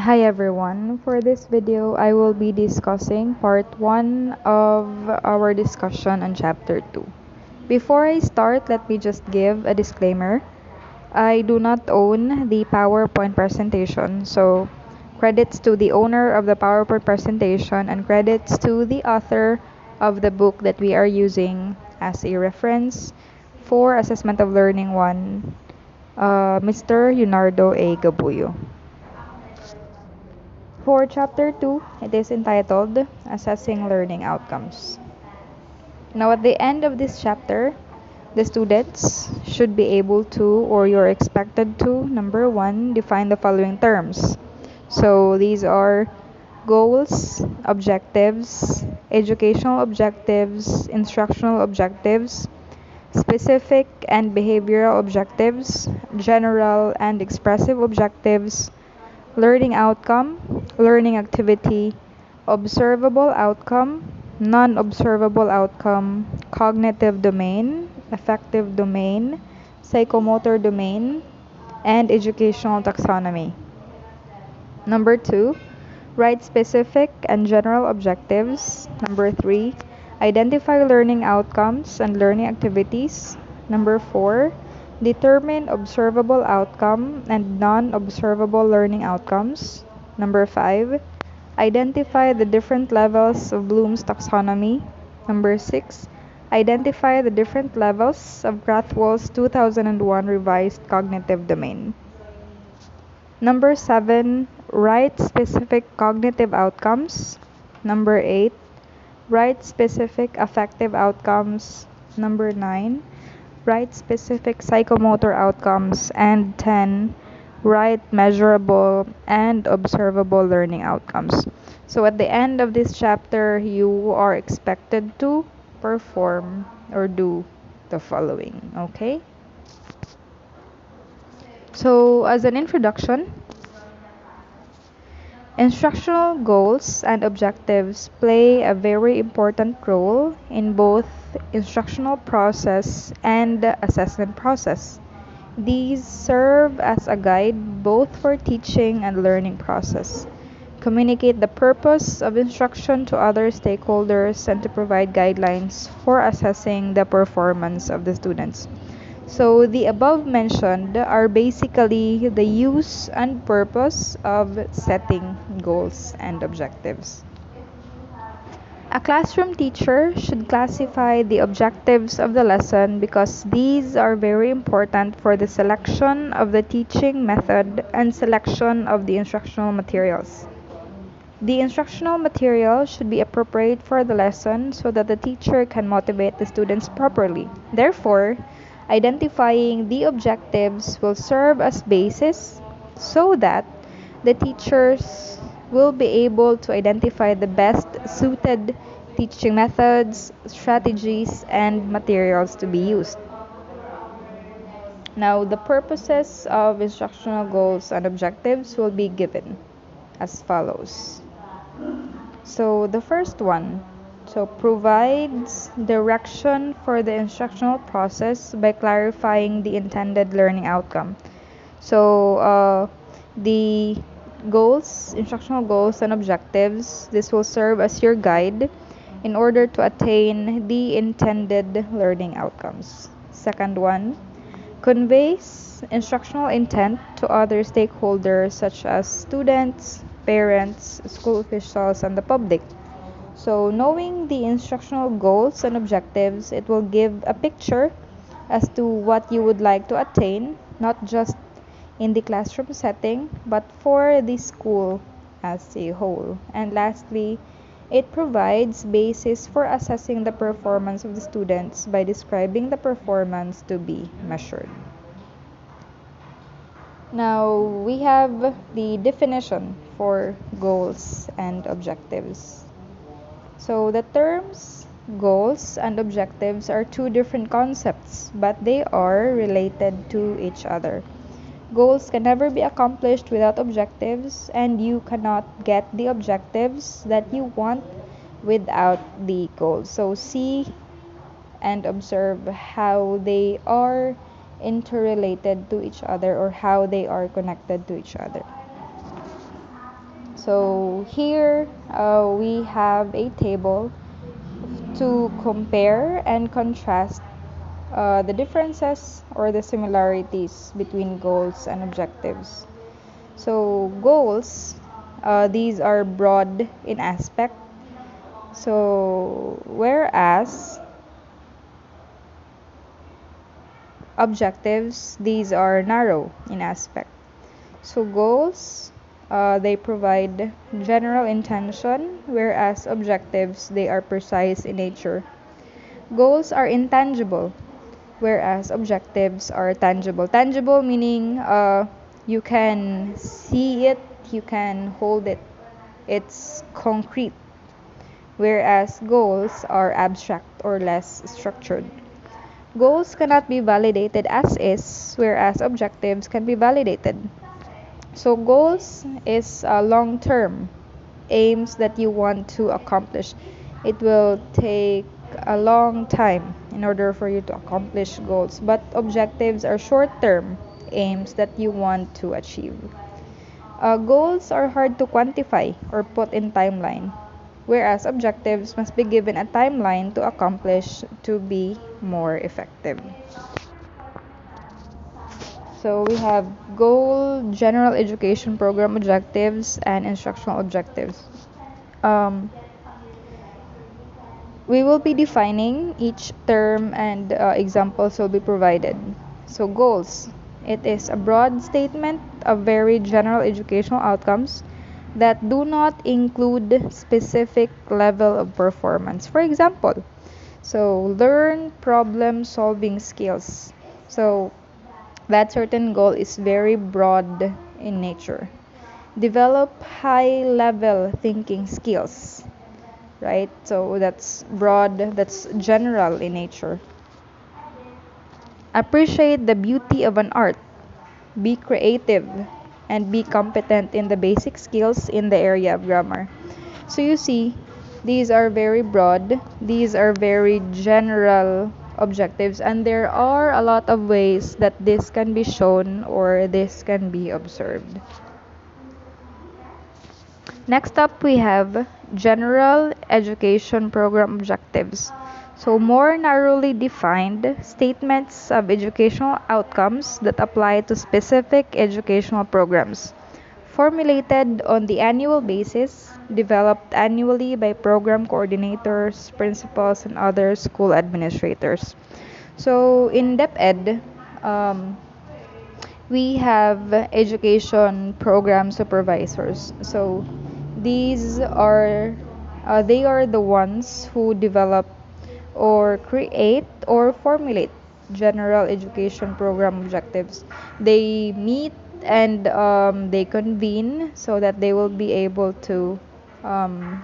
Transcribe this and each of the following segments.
Hi everyone, for this video I will be discussing part 1 of our discussion on chapter 2. Before I start, let me just give a disclaimer. I do not own the PowerPoint presentation, so credits to the owner of the PowerPoint presentation and credits to the author of the book that we are using as a reference for Assessment of Learning 1, Mr. Leonardo A. Gabuyo. For chapter 2, it is entitled Assessing Learning Outcomes. Now, at the end of this chapter, the students should be able to, or you're expected to, number 1, define the following terms. So, these are goals, objectives, educational objectives, instructional objectives, specific and behavioral objectives, general and expressive objectives, learning outcome, learning activity, observable outcome, non-observable outcome, cognitive domain, affective domain, psychomotor domain, and educational taxonomy. Number 2, write specific and general objectives. Number 3, identify learning outcomes and learning activities. Number 4, determine observable outcome and non-observable learning outcomes. Number 5, identify the different levels of Bloom's taxonomy. Number 6, identify the different levels of Krathwohl's 2001 revised cognitive domain. Number 7, write specific cognitive outcomes. Number 8, write specific affective outcomes. Number 9, write specific psychomotor outcomes. And 10, write measurable and observable learning outcomes. So at the end of this chapter, you are expected to perform or do the following, okay? So as an introduction, instructional goals and objectives play a very important role in both instructional process and the assessment process. These serve as a guide both for teaching and learning process, communicate the purpose of instruction to other stakeholders, and to provide guidelines for assessing the performance of the students. So the above mentioned are basically the use and purpose of setting goals and objectives. A classroom teacher should classify the objectives of the lesson because these are very important for the selection of the teaching method and selection of the instructional materials. The instructional material should be appropriate for the lesson so that the teacher can motivate the students properly. Therefore, identifying the objectives will serve as basis so that the teachers will be able to identify the best suited teaching methods, strategies, and materials to be used. Now, the purposes of instructional goals and objectives will be given as follows. So, the first one, provides direction for the instructional process by clarifying the intended learning outcome. So, the goals, instructional goals and objectives, this will serve as your guide in order to attain the intended learning outcomes. Second one, conveys instructional intent to other stakeholders such as students, parents, school officials, and the public. So, knowing the instructional goals and objectives, it will give a picture as to what you would like to attain, not just in the classroom setting, but for the school as a whole. And lastly, it provides basis for assessing the performance of the students by describing the performance to be measured. Now, we have the definition for goals and objectives. So the terms goals and objectives are two different concepts, but they are related to each other. Goals can never be accomplished without objectives, and you cannot get the objectives that you want without the goals. So see and observe how they are interrelated to each other or how they are connected to each other. So here we have a table to compare and contrast the differences or the similarities between goals and objectives. So goals, these are broad in aspect. So whereas objectives, these are narrow in aspect. So goals, they provide general intention, whereas objectives, they are precise in nature. Goals are intangible, whereas objectives are tangible. Tangible meaning you can see it, you can hold it, it's concrete, whereas goals are abstract or less structured. Goals cannot be validated as is, whereas objectives can be validated. So goals is long term aims that you want to accomplish. It will take a long time in order for you to accomplish goals, but objectives are short term aims that you want to achieve. Goals are hard to quantify or put in timeline, whereas objectives must be given a timeline to accomplish to be more effective. So we have goal, general education program objectives, and instructional objectives. Um, we will be defining each term and examples will be provided. So goals. It is a broad statement of very general educational outcomes that do not include specific level of performance. For example, so learn problem solving skills. So that certain goal is very broad in nature. Develop high level thinking skills, right? So that's broad, that's general in nature. Appreciate the beauty of an art, be creative, and be competent in the basic skills in the area of grammar. So you see, these are very broad, these are very general objectives, and there are a lot of ways that this can be shown or this can be observed. Next up, we have general education program objectives. So, more narrowly defined statements of educational outcomes that apply to specific educational programs. Formulated on the annual basis, developed annually by program coordinators, principals, and other school administrators. So, in DepEd, we have education program supervisors. So these are they are the ones who develop or create or formulate general education program objectives. They meet and they convene so that they will be able to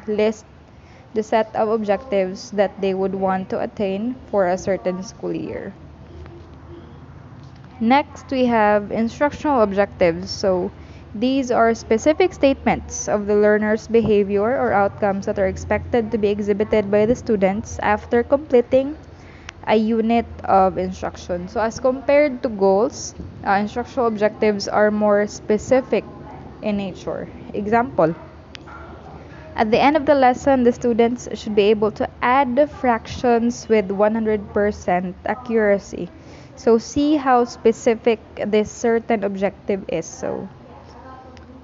list the set of objectives that they would want to attain for a certain school year. Next, we have instructional objectives. So, these are specific statements of the learner's behavior or outcomes that are expected to be exhibited by the students after completing a unit of instruction. So, as compared to goals, instructional objectives are more specific in nature. Example, at the end of the lesson, the students should be able to add fractions with 100% accuracy. So see how specific this certain objective is. So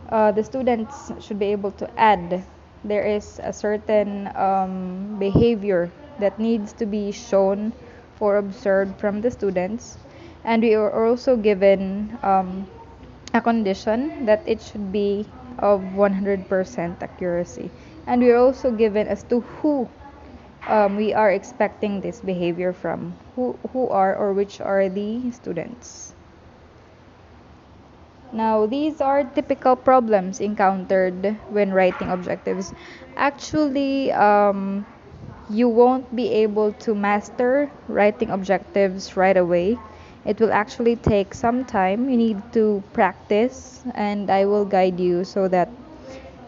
the students should be able to add. There is a certain behavior that needs to be shown or observed from the students. And we are also given a condition that it should be of 100% accuracy. And we are also given as to who we are expecting this behavior from, who are or which are the students. Now, these are typical problems encountered when writing objectives. Actually, you won't be able to master writing objectives right away. It will actually take some time. You need to practice, and I will guide you so that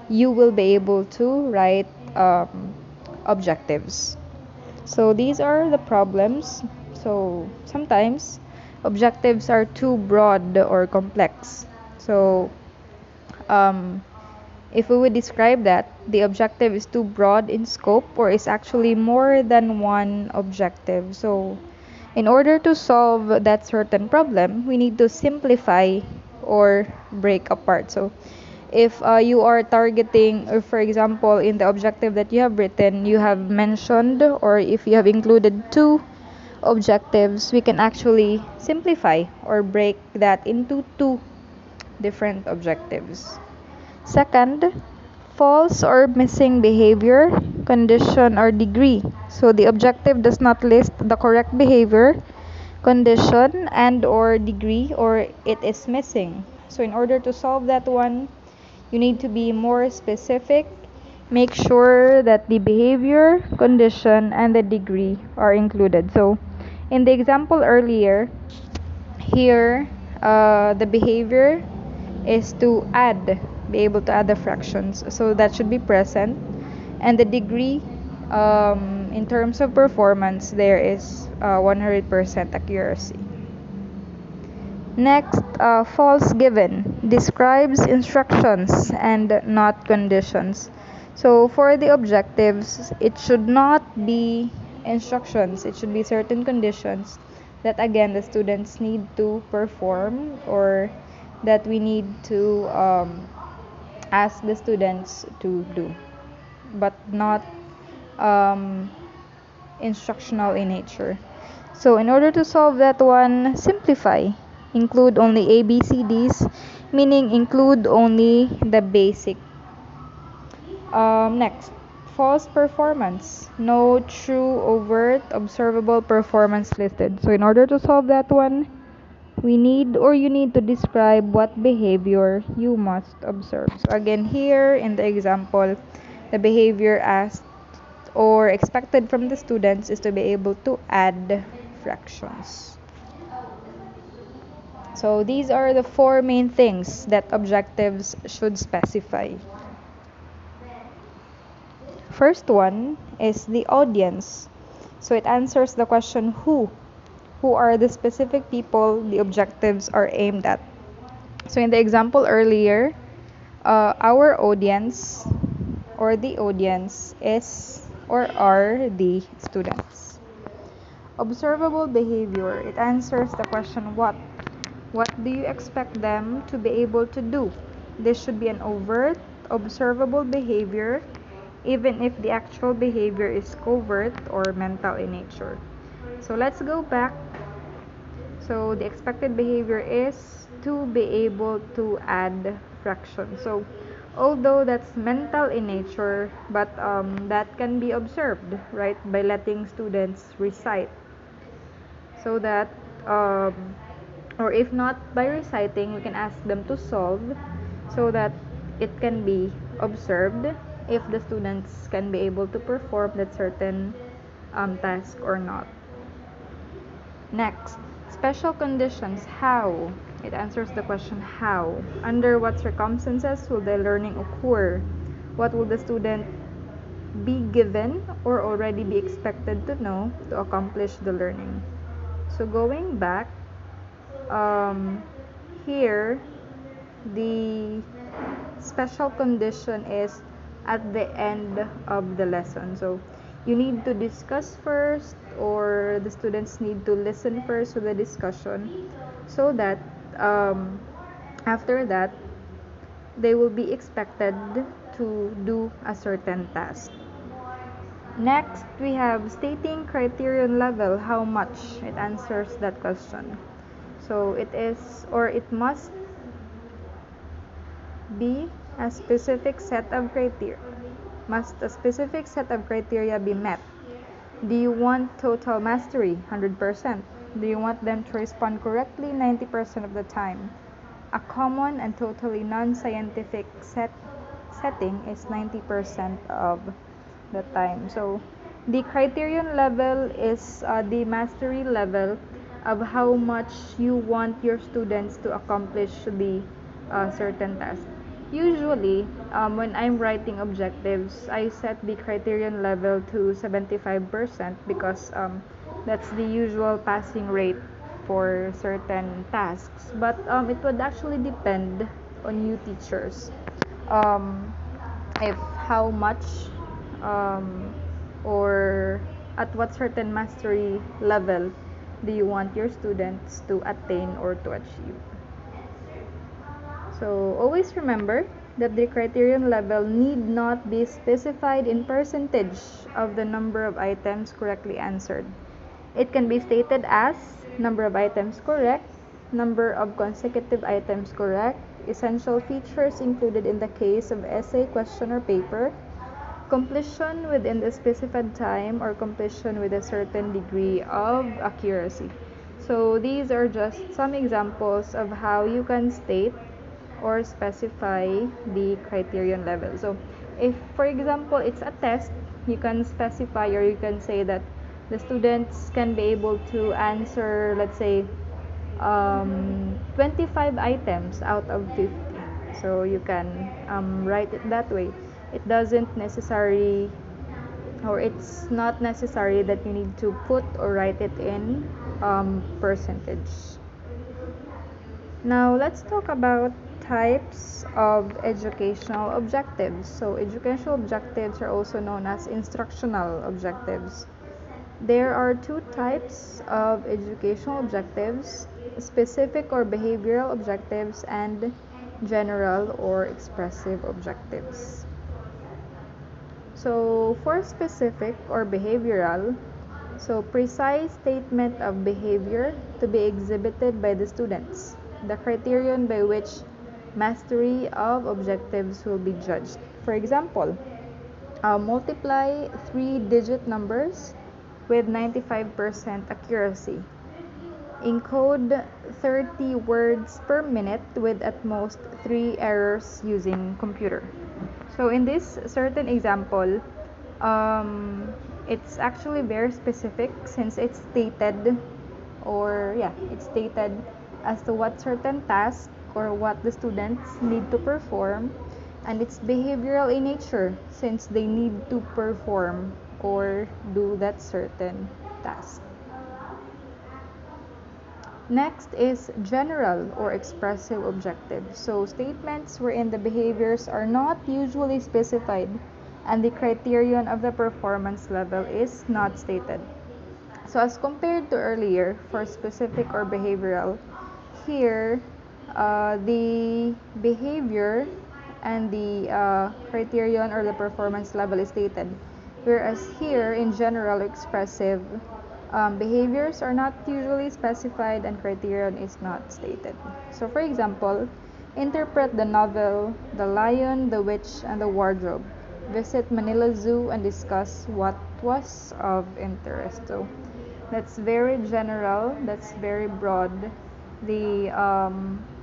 you will be able to write objectives. So these are the problems. So sometimes objectives are too broad or complex. So If we would describe that the objective is too broad in scope or is actually more than one objective. So in order to solve that certain problem, we need to simplify or break apart. So if you are targeting, or for example, in the objective that you have written, you have mentioned, or if you have included two objectives, we can actually simplify or break that into two different objectives. Second, false or missing behavior, condition, or degree. So the objective does not list the correct behavior, condition, and or degree, or it is missing. So in order to solve that one, you need to be more specific. Make sure that the behavior, condition, and the degree are included. So in the example earlier, here the behavior is to add, be able to add the fractions. So that should be present. And the degree, in terms of performance, there is 100% accuracy. Next, false given describes instructions and not conditions. So for the objectives, it should not be instructions, it should be certain conditions that again the students need to perform, or that we need to ask the students to do, but not instructional in nature. So in order to solve that one, simplify. Include only ABCDs, meaning include only the basic. Next, false performance. No true, overt, observable performance listed. So in order to solve that one, we need, or you need to describe what behavior you must observe. So again, here in the example, the behavior asked or expected from the students is to be able to add fractions. So these are the four main things that objectives should specify. First one is the audience. So it answers the question who. Who are the specific people the objectives are aimed at? So in the example earlier, our audience or the audience is or are the students. Observable behavior, it answers the question what. What do you expect them to be able to do? This should be an overt, observable behavior, even if the actual behavior is covert or mental in nature. So let's go back. So the expected behavior is to be able to add fractions. So although that's mental in nature, but that can be observed, right, by letting students recite, so that or if not by reciting, we can ask them to solve, so that it can be observed if the students can be able to perform that certain task or not. Next, special conditions. How? It answers the question how. Under what circumstances will the learning occur? What will the student be given or already be expected to know to accomplish the learning? So going back, here the special condition is at the end of the lesson. So you need to discuss first, or the students need to listen first to the discussion, so that after that they will be expected to do a certain task. Next, we have stating criterion level, how much. It answers that question. So it is, or it must be a specific set of criteria. Must a specific set of criteria be met? Do you want total mastery, 100%? Do you want them to respond correctly 90% of the time? A common and totally non-scientific setting is 90% of the time. So the criterion level is the mastery level of how much you want your students to accomplish the certain task. Usually, when I'm writing objectives, I set the criterion level to 75% because that's the usual passing rate for certain tasks. But it would actually depend on you teachers. if how much or at what certain mastery level do you want your students to attain or to achieve. So always remember that the criterion level need not be specified in percentage of the number of items correctly answered. It can be stated as number of items correct, number of consecutive items correct, essential features included in the case of essay, question, or paper, completion within the specified time, or completion with a certain degree of accuracy. So these are just some examples of how you can state or specify the criterion level. So if, for example, it's a test, you can specify or you can say that the students can be able to answer, let's say, 25 items out of 50. So you can write it that way. It doesn't necessarily, or it's not necessary that you need to put or write it in percentage. Now let's talk about types of educational objectives. So educational objectives are also known as instructional objectives. There are two types of educational objectives: specific or behavioral objectives and general or expressive objectives. So for specific or behavioral, so precise statement of behavior to be exhibited by the students, the criterion by which mastery of objectives will be judged. For example, multiply 3-digit numbers with 95% accuracy. Encode 30 words per minute with at most 3 errors using computer. So in this certain example, it's actually very specific since it's stated, or yeah, it's stated as to what certain task or what the students need to perform, and it's behavioral in nature since they need to perform or do that certain task. Next is general or expressive objectives. So statements wherein the behaviors are not usually specified and the criterion of the performance level is not stated. So as compared to earlier for specific or behavioral, here the behavior and the criterion or the performance level is stated, whereas here in general expressive, behaviors are not usually specified and criterion is not stated. So for example, interpret the novel The Lion, the Witch, and the Wardrobe. Visit Manila Zoo and discuss what was of interest. So that's very general, that's very broad. The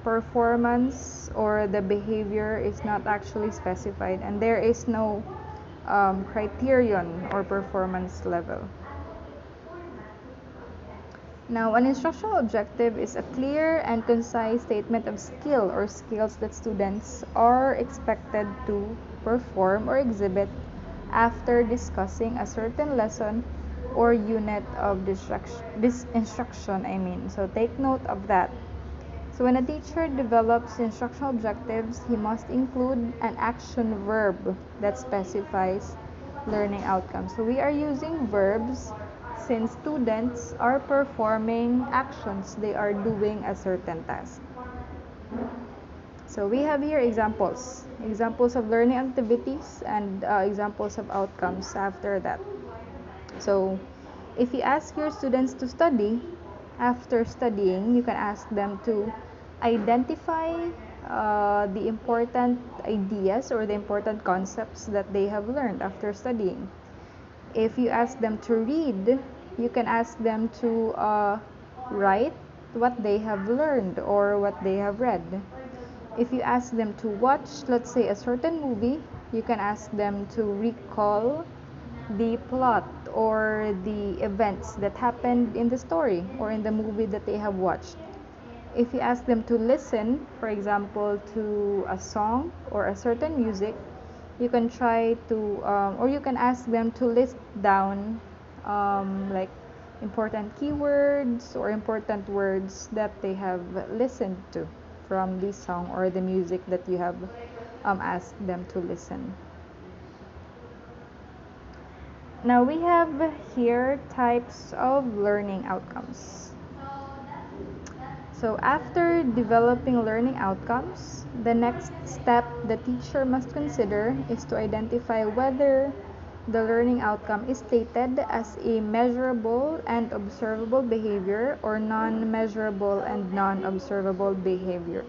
performance or the behavior is not actually specified, and there is no criterion or performance level. Now, an instructional objective is a clear and concise statement of skill or skills that students are expected to perform or exhibit after discussing a certain lesson or unit of this instruction. So take note of that. So when a teacher develops instructional objectives, he must include an action verb that specifies learning outcomes. So we are using verbs since students are performing actions, they are doing a certain task. So we have here examples of learning activities and examples of outcomes after that. So if you ask your students to study, after studying, you can ask them to identify the important ideas or the important concepts that they have learned after studying. If you ask them to read, you can ask them to write what they have learned or what they have read. If you ask them to watch, let's say, a certain movie, you can ask them to recall the plot or the events that happened in the story or in the movie that they have watched. If you ask them to listen, for example, to a song or a certain music, you can try to, or you can ask them to list down like important keywords or important words that they have listened to from the song or the music that you have asked them to listen. Now we have here types of learning outcomes. So after developing learning outcomes, the next step the teacher must consider is to identify whether the learning outcome is stated as a measurable and observable behavior or non-measurable and non-observable behavior.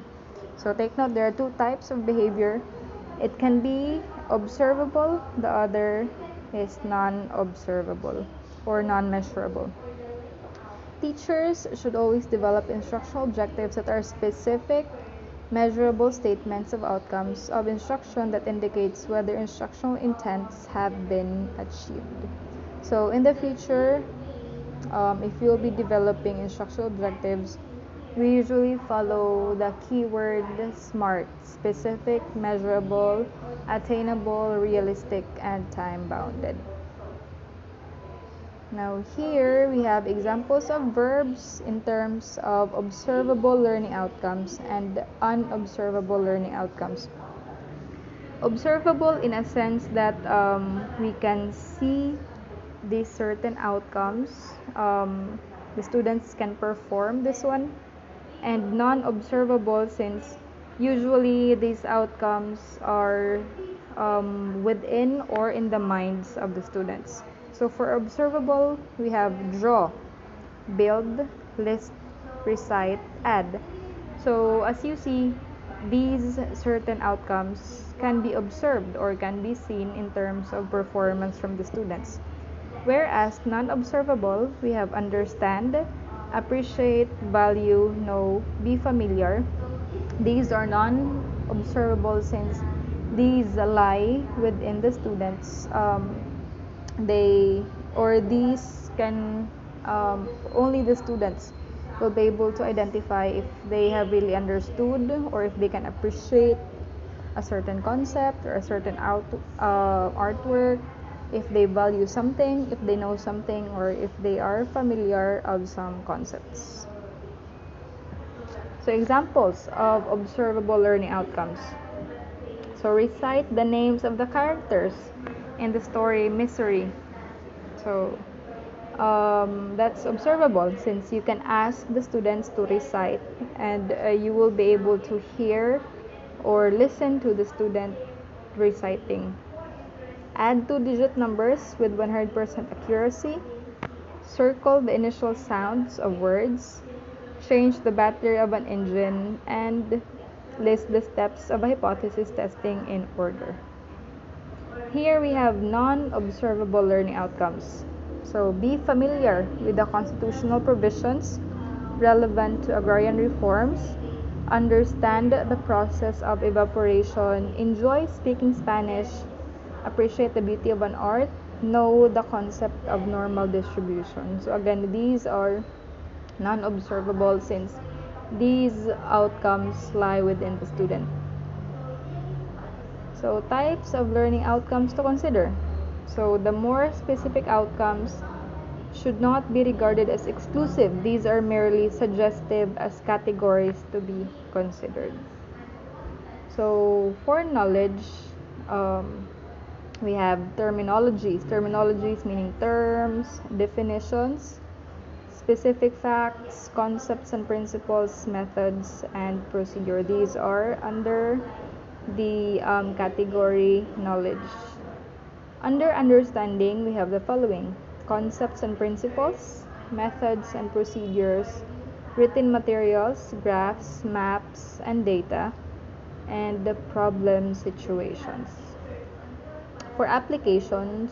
So take note, there are two types of behavior. It can be observable, the other is non-observable or non-measurable. Teachers should always develop instructional objectives that are specific, measurable statements of outcomes of instruction that indicates whether instructional intents have been achieved. So in the future, if you'll be developing instructional objectives, we usually follow the keyword SMART: specific, measurable, attainable, realistic, and time-bounded. Now here we have examples of verbs in terms of observable learning outcomes and unobservable learning outcomes. Observable in a sense that we can see these certain outcomes. The students can perform this one. And non-observable since usually these outcomes are within or in the minds of the students. So for observable, we have draw, build, list, recite, add. So as you see, these certain outcomes can be observed or can be seen in terms of performance from the students. Whereas non-observable, we have understand, appreciate, value, know, be familiar. These are non-observable since these lie within the students. These can only the students will be able to identify if they have really understood or if they can appreciate a certain concept or a certain artwork, if they value something, if they know something, or if they are familiar of some concepts. So examples of observable learning outcomes. So recite the names of the characters in the story Misery. So that's observable since you can ask the students to recite and you will be able to hear or listen to the student reciting. Add two-digit numbers with 100% accuracy. Circle the initial sounds of words. Change the battery of an engine and list the steps of a hypothesis testing in order. Here we have non-observable learning outcomes. So be familiar with the constitutional provisions relevant to agrarian reforms. Understand the process of evaporation. Enjoy speaking Spanish. Appreciate the beauty of an art. Know the concept of normal distribution. So again, these are non-observable since these outcomes lie within the student. So types of learning outcomes to consider. So the more specific outcomes should not be regarded as exclusive. These are merely suggestive as categories to be considered. So for knowledge, we have terminologies. Terminologies meaning terms, definitions, specific facts, concepts and principles, methods, and procedure. These are under the category knowledge. Under understanding, we have the following: concepts and principles, methods and procedures, written materials, graphs, maps, and data, and the problem situations. For application,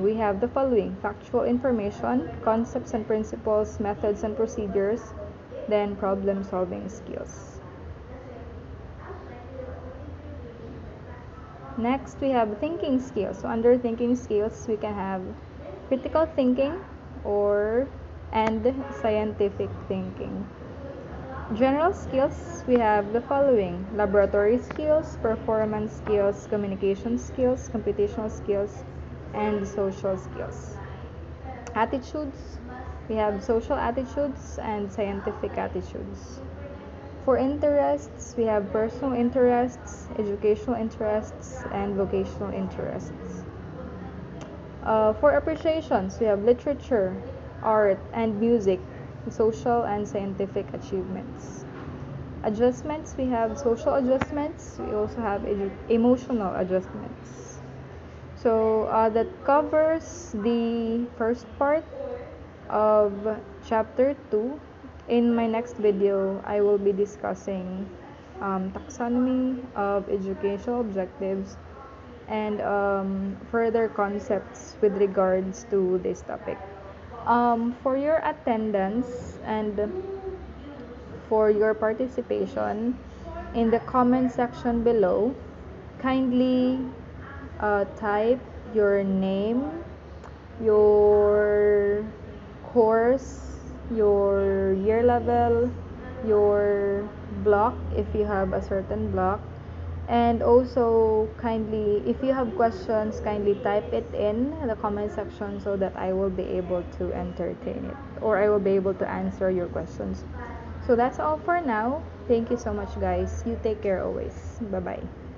we have the following: factual information, concepts and principles, methods and procedures, then problem solving skills. Next, we have thinking skills. So under thinking skills, we can have critical thinking and scientific thinking. General skills, we have the following: laboratory skills, performance skills, communication skills, computational skills, and social skills. Attitudes, we have social attitudes and scientific attitudes. For interests, we have personal interests, educational interests, and vocational interests. For appreciations, we have literature, art, and music, social and scientific achievements. Adjustments, we have social adjustments, we also have emotional adjustments. So that covers the first part of chapter 2. In my next video, I will be discussing taxonomy of educational objectives and further concepts with regards to this topic. For your attendance and for your participation in the comment section below, kindly type your name, your course, your year level, your block if you have a certain block, and also kindly, if you have questions, kindly type it in the comment section so that I will be able to entertain it, or I will be able to answer your questions. So that's all for now. Thank you so much, guys. You take care always. Bye bye.